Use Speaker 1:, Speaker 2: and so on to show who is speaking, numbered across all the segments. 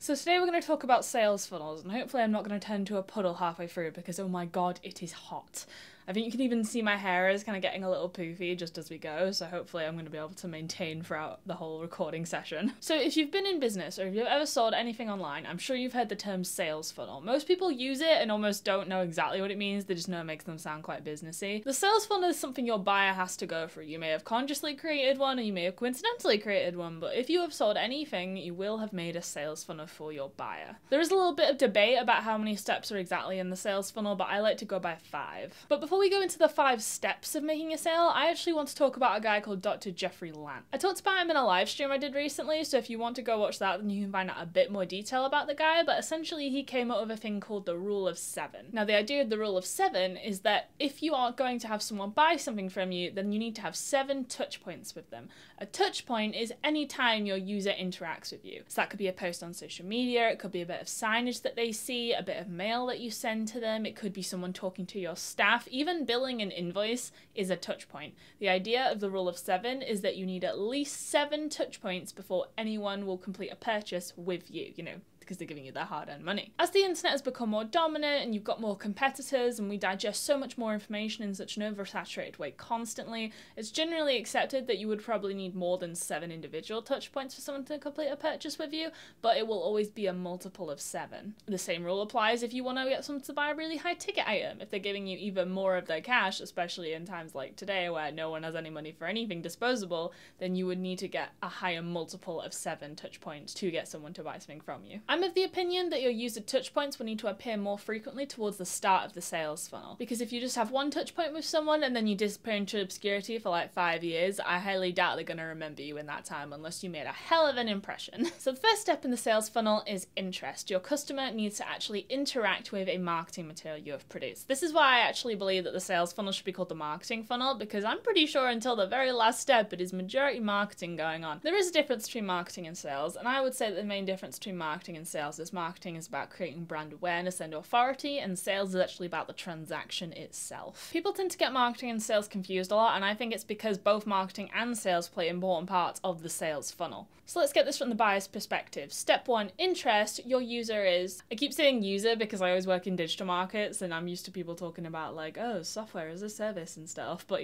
Speaker 1: So today we're going to talk about sales funnels, and hopefully I'm not going to turn into a puddle halfway through because oh my god, it is hot. I think you can even see my hair is kind of getting a little poofy just as we go, so hopefully I'm going to be able to maintain throughout the whole recording session. So if you've been in business or if you've ever sold anything online, I'm sure you've heard the term sales funnel. Most people use it and almost don't know exactly what it means, they just know it makes them sound quite businessy. The sales funnel is something your buyer has to go through. You may have consciously created one or you may have coincidentally created one, but if you have sold anything, you will have made a sales funnel for your buyer. There is a little bit of debate about how many steps are exactly in the sales funnel, but I like to go by 5. But before we go into the 5 steps of making a sale, I actually want to talk about a guy called Dr. Jeffrey Lant. I talked about him in a live stream I did recently, so if you want to go watch that, then you can find out a bit more detail about the guy, but essentially he came up with a thing called the Rule of 7. Now the idea of the Rule of 7 is that if you are going to have someone buy something from you, then you need to have 7 touch points with them. A touch point is any time your user interacts with you. So that could be a post on social media, it could be a bit of signage that they see, a bit of mail that you send to them, it could be someone talking to your staff, even billing an invoice is a touch point. The idea of the Rule of 7 is that you need at least 7 touch points before anyone will complete a purchase with you, because they're giving you their hard-earned money. As the internet has become more dominant and you've got more competitors and we digest so much more information in such an oversaturated way constantly, it's generally accepted that you would probably need more than 7 individual touch points for someone to complete a purchase with you, but it will always be a multiple of 7. The same rule applies if you want to get someone to buy a really high ticket item. If they're giving you even more of their cash, especially in times like today where no one has any money for anything disposable, then you would need to get a higher multiple of 7 touch points to get someone to buy something from you. I'm of the opinion that your user touch points will need to appear more frequently towards the start of the sales funnel, because if you just have 1 touch point with someone and then you disappear into obscurity for like 5 years, I highly doubt they're going to remember you in that time unless you made a hell of an impression. So the first step in the sales funnel is interest. Your customer needs to actually interact with a marketing material you have produced. This is why I actually believe that the sales funnel should be called the marketing funnel, because I'm pretty sure until the very last step it is majority marketing going on. There is a difference between marketing and sales, and I would say that the main difference between marketing and sales is marketing is about creating brand awareness and authority, and sales is actually about the transaction itself. People tend to get marketing and sales confused a lot, and I think it's because both marketing and sales play important parts of the sales funnel. So let's get this from the buyer's perspective. Step 1, interest. Your user is, I keep saying user because I always work in digital markets and I'm used to people talking about like, oh, software as a service and stuff, but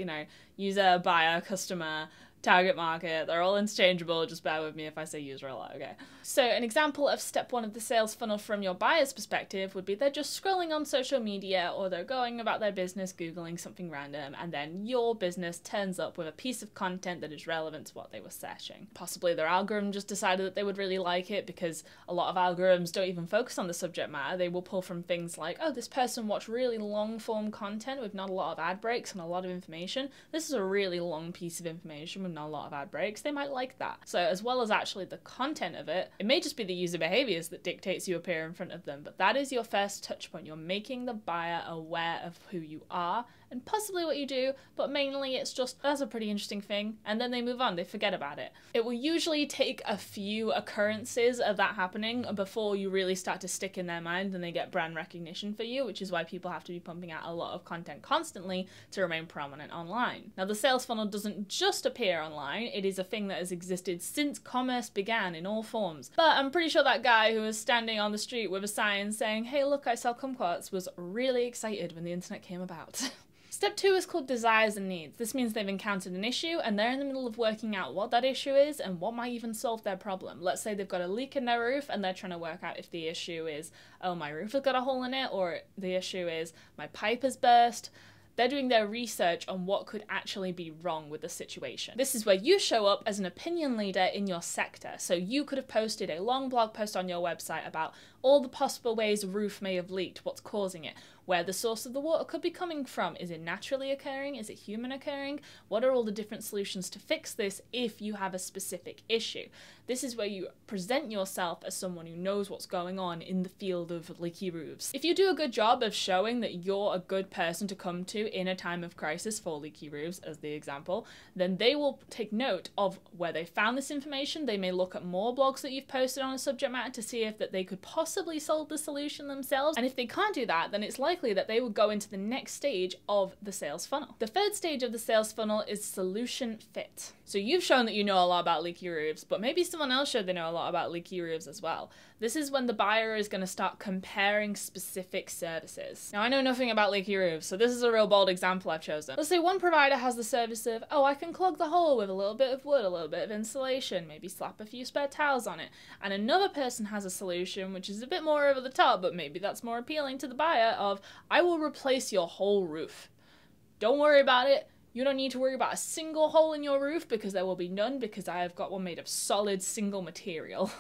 Speaker 1: user, buyer, customer, target market, they're all interchangeable, just bear with me if I say user a lot, okay? So an example of step 1 of the sales funnel from your buyer's perspective would be they're just scrolling on social media or they're going about their business, Googling something random, and then your business turns up with a piece of content that is relevant to what they were searching. Possibly their algorithm just decided that they would really like it, because a lot of algorithms don't even focus on the subject matter. They will pull from things like, oh, this person watched really long form content with not a lot of ad breaks and a lot of information. This is a really long piece of information with not a lot of ad breaks. They might like that. So as well as actually the content of it, it may just be the user behaviors that dictates you appear in front of them, but that is your first touch point. You're making the buyer aware of who you are and possibly what you do, but mainly it's just, that's a pretty interesting thing, and then they move on, they forget about it. It will usually take a few occurrences of that happening before you really start to stick in their mind and they get brand recognition for you, which is why people have to be pumping out a lot of content constantly to remain prominent online. Now the sales funnel doesn't just appear online, it is a thing that has existed since commerce began in all forms. But I'm pretty sure that guy who was standing on the street with a sign saying, hey look, I sell kumquats, was really excited when the internet came about. Step 2 is called desires and needs. This means they've encountered an issue and they're in the middle of working out what that issue is and what might even solve their problem. Let's say they've got a leak in their roof and they're trying to work out if the issue is, oh, my roof has got a hole in it, or the issue is my pipe has burst. They're doing their research on what could actually be wrong with the situation. This is where you show up as an opinion leader in your sector. So you could have posted a long blog post on your website about all the possible ways a roof may have leaked, what's causing it, where the source of the water could be coming from. Is it naturally occurring? Is it human occurring? What are all the different solutions to fix this if you have a specific issue? This is where you present yourself as someone who knows what's going on in the field of leaky roofs. If you do a good job of showing that you're a good person to come to in a time of crisis for leaky roofs, as the example, then they will take note of where they found this information. They may look at more blogs that you've posted on a subject matter to see if that they could possibly solve the solution themselves. And if they can't do that, then it's likely likely that they would go into the next stage of the sales funnel. The third stage of the sales funnel is solution fit. So you've shown that you know a lot about leaky roofs, but maybe someone else showed they know a lot about leaky roofs as well. This is when the buyer is going to start comparing specific services. Now, I know nothing about leaky roofs, so this is a real bold example I've chosen. Let's say one provider has the service of, oh, I can clog the hole with a little bit of wood, a little bit of insulation, maybe slap a few spare towels on it. And another person has a solution which is a bit more over the top, but maybe that's more appealing to the buyer of, I will replace your whole roof. Don't worry about it. You don't need to worry about a single hole in your roof because there will be none, because I have got one made of solid single material.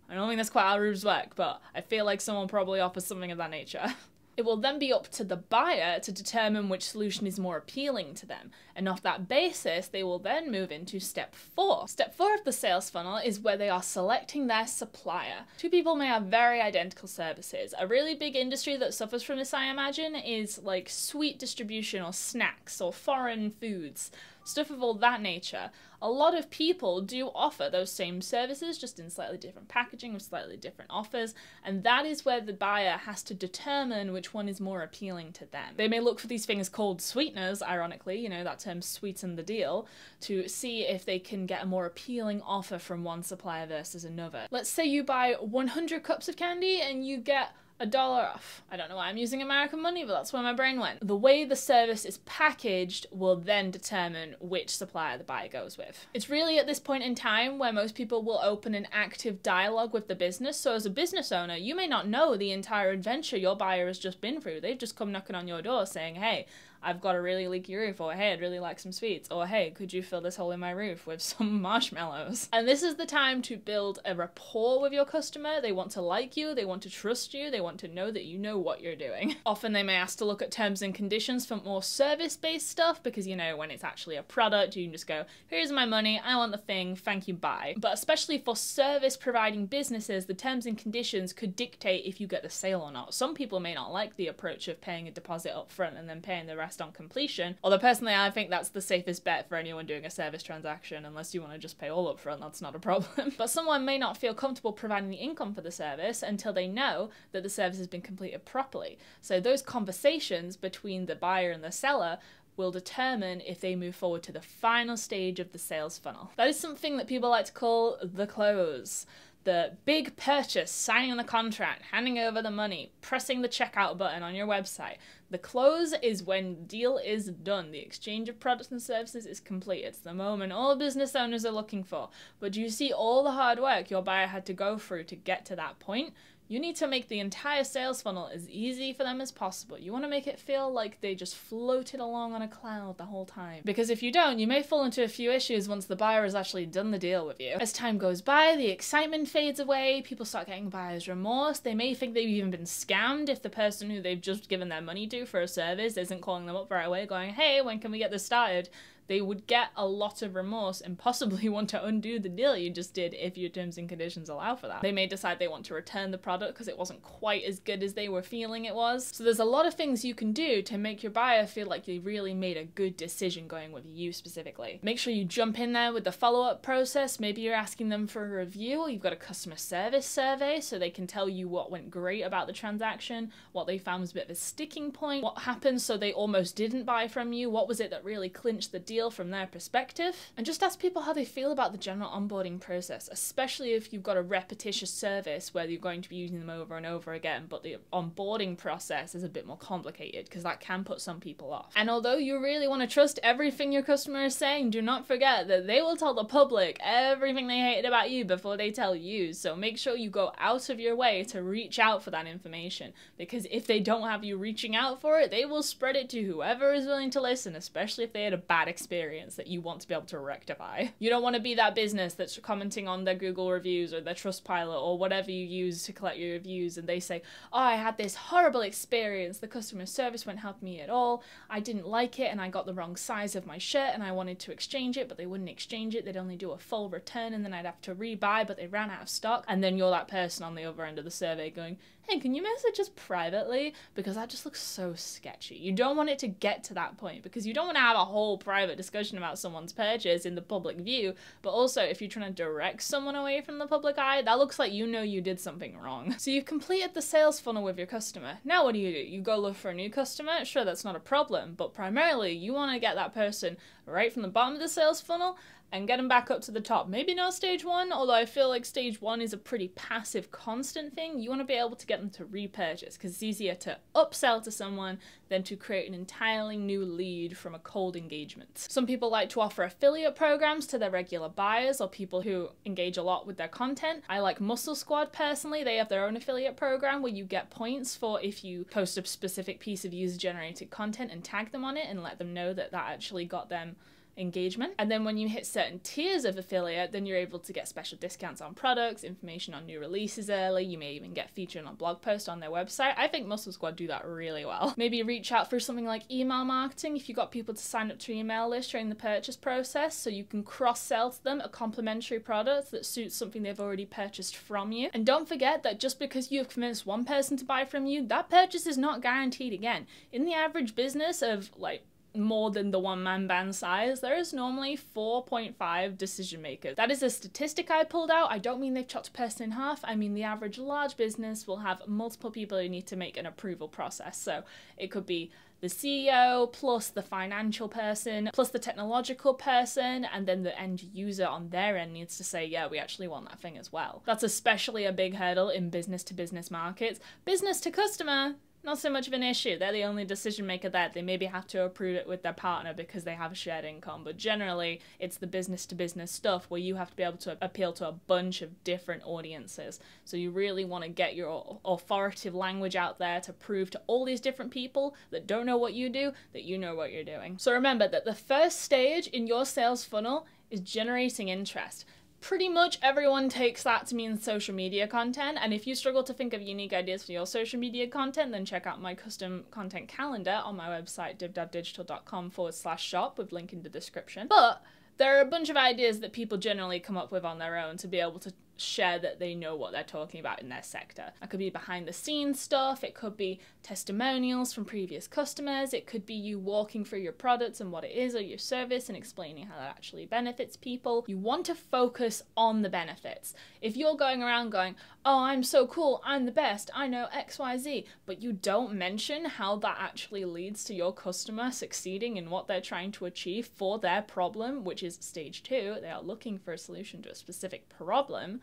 Speaker 1: I don't think that's quite how roofs work, but I feel like someone probably offers something of that nature. It will then be up to the buyer to determine which solution is more appealing to them. And off that basis, they will then move into step 4. Step 4 of the sales funnel is where they are selecting their supplier. Two people may have very identical services. A really big industry that suffers from this, I imagine, is like sweet distribution or snacks or foreign foods. Stuff of all that nature. A lot of people do offer those same services, just in slightly different packaging with slightly different offers, and that is where the buyer has to determine which one is more appealing to them. They may look for these things called sweeteners, ironically, you know, that term sweeten the deal, to see if they can get a more appealing offer from one supplier versus another. Let's say you buy 100 cups of candy and you get $1 off. I don't know why I'm using American money, but that's where my brain went. The way the service is packaged will then determine which supplier the buyer goes with. It's really at this point in time where most people will open an active dialogue with the business. So as a business owner, you may not know the entire adventure your buyer has just been through. They've just come knocking on your door saying, hey, I've got a really leaky roof, or hey, I'd really like some sweets, or hey, could you fill this hole in my roof with some marshmallows? And this is the time to build a rapport with your customer. They want to like you, they want to trust you, they want to know that you know what you're doing. Often they may ask to look at terms and conditions for more service-based stuff, because you know, when it's actually a product, you can just go, here's my money, I want the thing, thank you, bye. But especially for service-providing businesses, the terms and conditions could dictate if you get the sale or not. Some people may not like the approach of paying a deposit up front and then paying the rest on completion, although personally I think that's the safest bet for anyone doing a service transaction, unless you want to just pay all up front, that's not a problem. But someone may not feel comfortable providing the income for the service until they know that the service has been completed properly. So those conversations between the buyer and the seller will determine if they move forward to the final stage of the sales funnel. That is something that people like to call the close. The big purchase, signing the contract, handing over the money, pressing the checkout button on your website. The close is when the deal is done. The exchange of products and services is complete. It's the moment all business owners are looking for. But do you see all the hard work your buyer had to go through to get to that point? You need to make the entire sales funnel as easy for them as possible. You want to make it feel like they just floated along on a cloud the whole time. Because if you don't, you may fall into a few issues once the buyer has actually done the deal with you. As time goes by, the excitement fades away, people start getting buyer's remorse, they may think they've even been scammed if the person who they've just given their money to for a service isn't calling them up right away going, hey, when can we get this started? They would get a lot of remorse and possibly want to undo the deal you just did if your terms and conditions allow for that. They may decide they want to return the product because it wasn't quite as good as they were feeling it was. So there's a lot of things you can do to make your buyer feel like they really made a good decision going with you specifically. Make sure you jump in there with the follow-up process. Maybe you're asking them for a review, or you've got a customer service survey so they can tell you what went great about the transaction, what they found was a bit of a sticking point, what happened so they almost didn't buy from you, what was it that really clinched the deal from their perspective. And just ask people how they feel about the general onboarding process, especially if you've got a repetitious service where you're going to be using them over and over again, but the onboarding process is a bit more complicated because that can put some people off. And although you really want to trust everything your customer is saying, do not forget that they will tell the public everything they hated about you before they tell you. So make sure you go out of your way to reach out for that information, because if they don't have you reaching out for it, they will spread it to whoever is willing to listen, especially if they had a bad experience that you want to be able to rectify. You don't want to be that business that's commenting on their Google reviews or their Trustpilot or whatever you use to collect your reviews, and they say, oh, I had this horrible experience, the customer service won't help me at all, I didn't like it and I got the wrong size of my shirt and I wanted to exchange it, but they wouldn't exchange it, they'd only do a full return and then I'd have to rebuy, but they ran out of stock. And then you're that person on the other end of the survey going, hey, can you message us privately? Because that just looks so sketchy. You don't want it to get to that point, because you don't want to have a whole private discussion about someone's purchase in the public view, but also if you're trying to direct someone away from the public eye, that looks like you know you did something wrong. So you've completed the sales funnel with your customer. Now what do? You go look for a new customer? Sure, that's not a problem, but primarily you want to get that person right from the bottom of the sales funnel and get them back up to the top. Maybe not stage 1, although I feel like stage 1 is a pretty passive, constant thing. You want to be able to get them to repurchase because it's easier to upsell to someone than to create an entirely new lead from a cold engagement. Some people like to offer affiliate programs to their regular buyers or people who engage a lot with their content. I like Muscle Squad personally. They have their own affiliate program where you get points for if you post a specific piece of user-generated content and tag them on it and let them know that that actually got them engagement. And then when you hit certain tiers of affiliate, then you're able to get special discounts on products, information on new releases early. You may even get featured on a blog post on their website. I think Muscle Squad do that really well. Maybe reach out for something like email marketing if you got people to sign up to your email list during the purchase process, so you can cross-sell to them a complementary product that suits something they've already purchased from you. And don't forget that just because you have convinced one person to buy from you, that purchase is not guaranteed again. In the average business of like more than the one-man band size, there is normally 4.5 decision makers. That is a statistic I pulled out. I don't mean they've chopped a person in half. I mean the average large business will have multiple people who need to make an approval process. So it could be the CEO, plus the financial person, plus the technological person, and then the end user on their end needs to say, yeah, we actually want that thing as well. That's especially a big hurdle in business-to-business markets. Business to customer, not so much of an issue. They're the only decision maker there. They maybe have to approve it with their partner because they have a shared income, but generally it's the business to business stuff where you have to be able to appeal to a bunch of different audiences. So you really want to get your authoritative language out there to prove to all these different people that don't know what you do, that you know what you're doing. So remember that the first stage in your sales funnel is generating interest. Pretty much everyone takes that to mean social media content, and if you struggle to think of unique ideas for your social media content, then check out my custom content calendar on my website divdavdigital.com/shop with link in the description. But there are a bunch of ideas that people generally come up with on their own to be able to share that they know what they're talking about in their sector. That could be behind the scenes stuff, it could be testimonials from previous customers, it could be you walking through your products and what it is or your service and explaining how that actually benefits people. You want to focus on the benefits. If you're going around going, oh, I'm so cool, I'm the best, I know XYZ, but you don't mention how that actually leads to your customer succeeding in what they're trying to achieve for their problem, which is stage 2, they are looking for a solution to a specific problem,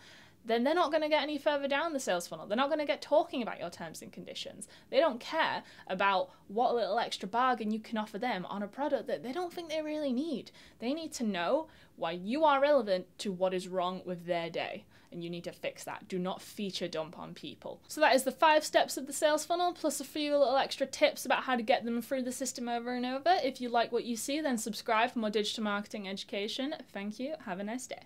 Speaker 1: then they're not going to get any further down the sales funnel. They're not going to get talking about your terms and conditions. They don't care about what little extra bargain you can offer them on a product that they don't think they really need. They need to know why you are relevant to what is wrong with their day. And you need to fix that. Do not feature dump on people. So that is the 5 steps of the sales funnel, plus a few little extra tips about how to get them through the system over and over. If you like what you see, then subscribe for more digital marketing education. Thank you. Have a nice day.